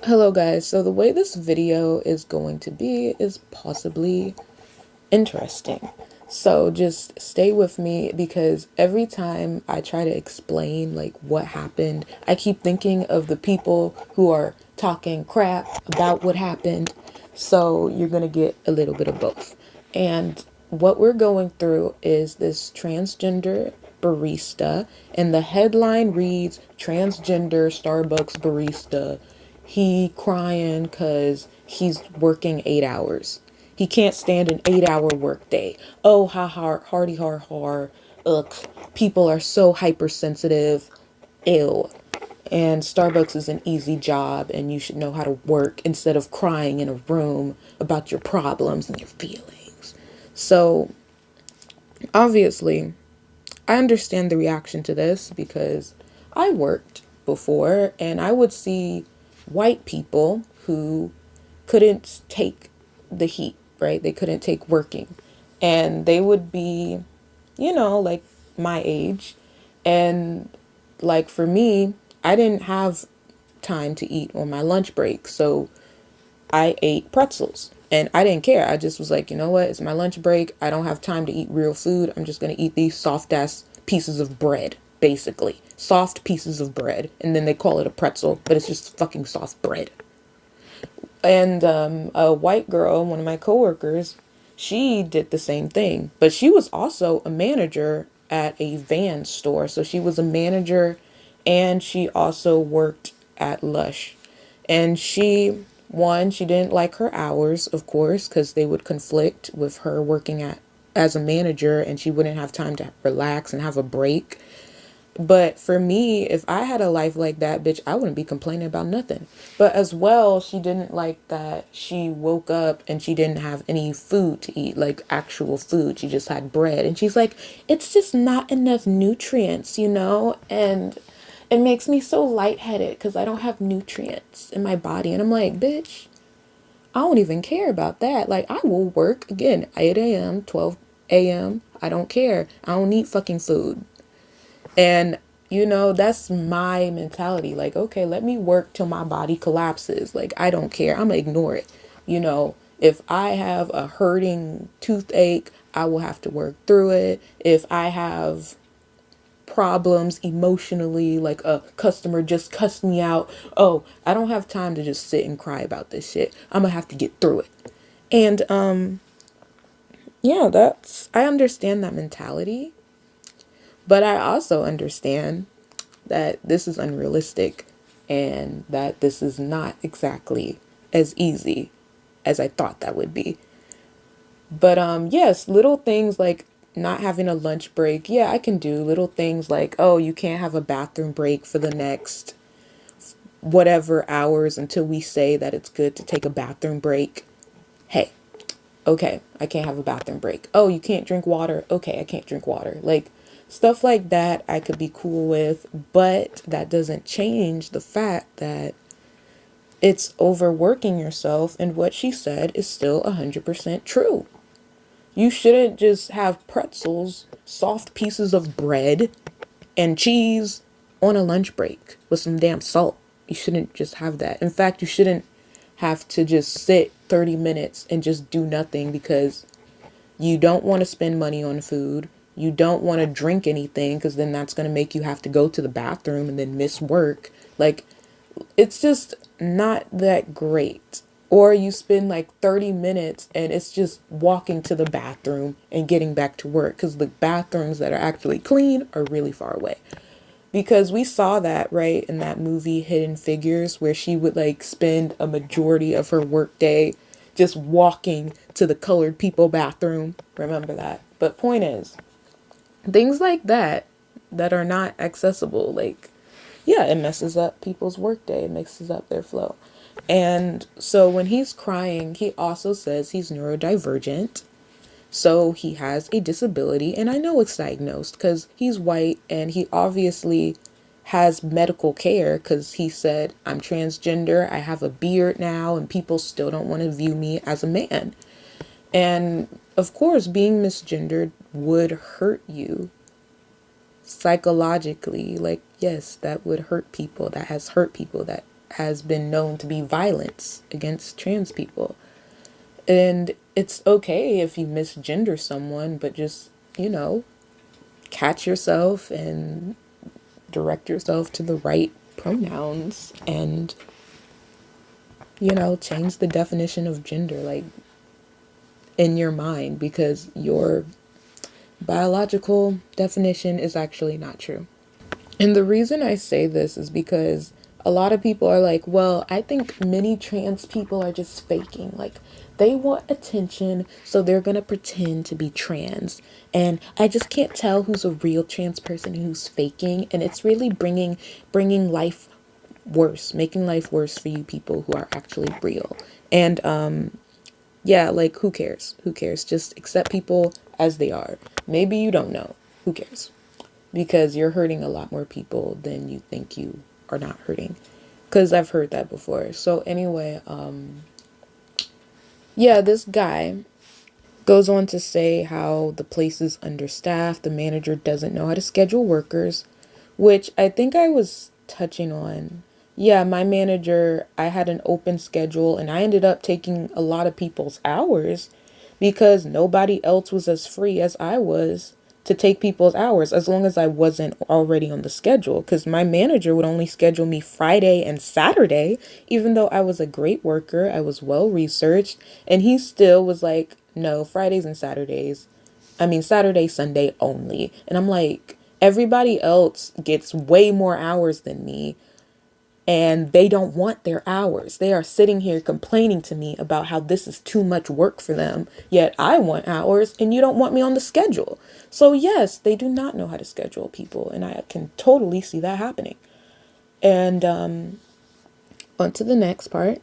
Hello guys, so the way this video is going to be is possibly interesting. So just stay with me because every time I try to explain like what happened, I keep thinking of the people who are talking crap about what happened. So you're going to get a little bit of both. And what we're going through is this transgender barista, and the headline reads transgender Starbucks barista, he crying because he's working 8 hours. He can't stand an 8 hour work day. Oh, ha ha, hardy har har. Ugh, people are so hypersensitive. Ew. And Starbucks is an easy job, and you should know how to work instead of crying in a room about your problems and your feelings. So, obviously, I understand the reaction to this because I worked before and I would see white people who couldn't take the heat, right? They couldn't take working. And they would be, like my age. And like for me, I didn't have time to eat on my lunch break. So I ate pretzels and I didn't care. I just was like, you know what? It's my lunch break. I don't have time to eat real food. I'm just going to eat these soft ass pieces of bread, basically. Soft pieces of bread. And then they call it a pretzel, but it's just fucking soft bread. And a white girl, one of my coworkers, she did the same thing. But she was also a manager at a van store. So she was a manager and she also worked at Lush. And she didn't like her hours, of course, because they would conflict with her working at as a manager and she wouldn't have time to relax and have a break. But for me, if I had a life like that, bitch, I wouldn't be complaining about nothing. But as well, she didn't like that she woke up and she didn't have any food to eat, like actual food. She just had bread. And she's like, it's just not enough nutrients, And it makes me so lightheaded because I don't have nutrients in my body. And I'm like, bitch, I don't even care about that. Like, I will work again, 8 a.m., 12 a.m. I don't care. I don't need fucking food. And that's my mentality. Like, okay, let me work till my body collapses. Like, I don't care. I'm gonna ignore it. If I have a hurting toothache, I will have to work through it. If I have problems emotionally, like a customer just cussed me out, oh, I don't have time to just sit and cry about this shit. I'm gonna have to get through it. And yeah, I understand that mentality. But I also understand that this is unrealistic and that this is not exactly as easy as I thought that would be. But yes, little things like not having a lunch break. Yeah, I can do little things like, oh, you can't have a bathroom break for the next whatever hours until we say that it's good to take a bathroom break. Hey, okay, I can't have a bathroom break. Oh, you can't drink water. Okay, I can't drink water. Like, stuff like that I could be cool with, but that doesn't change the fact that it's overworking yourself, and what she said is still 100% true. You shouldn't just have pretzels, soft pieces of bread, and cheese on a lunch break with some damn salt. You shouldn't just have that. In fact, you shouldn't have to just sit 30 minutes and just do nothing because you don't want to spend money on food. You don't want to drink anything because then that's going to make you have to go to the bathroom and then miss work. Like, it's just not that great. Or you spend like 30 minutes and it's just walking to the bathroom and getting back to work because the bathrooms that are actually clean are really far away. Because we saw that, right, in that movie Hidden Figures, where she would like spend a majority of her workday just walking to the colored people bathroom. Remember that. But point is, things like that are not accessible, like, yeah, it messes up people's workday, it messes up their flow. And so when he's crying, he also says he's neurodivergent. So he has a disability, and I know it's diagnosed because he's white and he obviously has medical care because he said, I'm transgender, I have a beard now, and people still don't want to view me as a man. And of course, being misgendered would hurt you psychologically. Like, yes, that would hurt people. That has hurt people. That has been known to be violence against trans people. And it's okay if you misgender someone, but just, catch yourself and direct yourself to the right pronouns and, change the definition of gender, like in your mind, because your biological definition is actually not true. And the reason I say this is because a lot of people are like, well, I think many trans people are just faking. Like, they want attention, so they're going to pretend to be trans. And I just can't tell who's a real trans person and who's faking. And it's really bringing life worse, making life worse for you people who are actually real. And yeah, like, who cares? Who cares? Just accept people as they are. Maybe you don't know. Who cares? Because you're hurting a lot more people than you think you are not hurting. Because I've heard that before. So anyway, yeah, this guy goes on to say how the place is understaffed, the manager doesn't know how to schedule workers, which I think I was touching on. Yeah, my manager, I had an open schedule and I ended up taking a lot of people's hours because nobody else was as free as I was to take people's hours as long as I wasn't already on the schedule, because my manager would only schedule me Friday and Saturday, even though I was a great worker, I was well researched, and he still was like, no, Fridays and Saturdays. I mean, Saturday, Sunday only. And I'm like, everybody else gets way more hours than me and they don't want their hours. They are sitting here complaining to me about how this is too much work for them, yet I want hours and you don't want me on the schedule. So yes, they do not know how to schedule people, and I can totally see that happening. And on to the next part.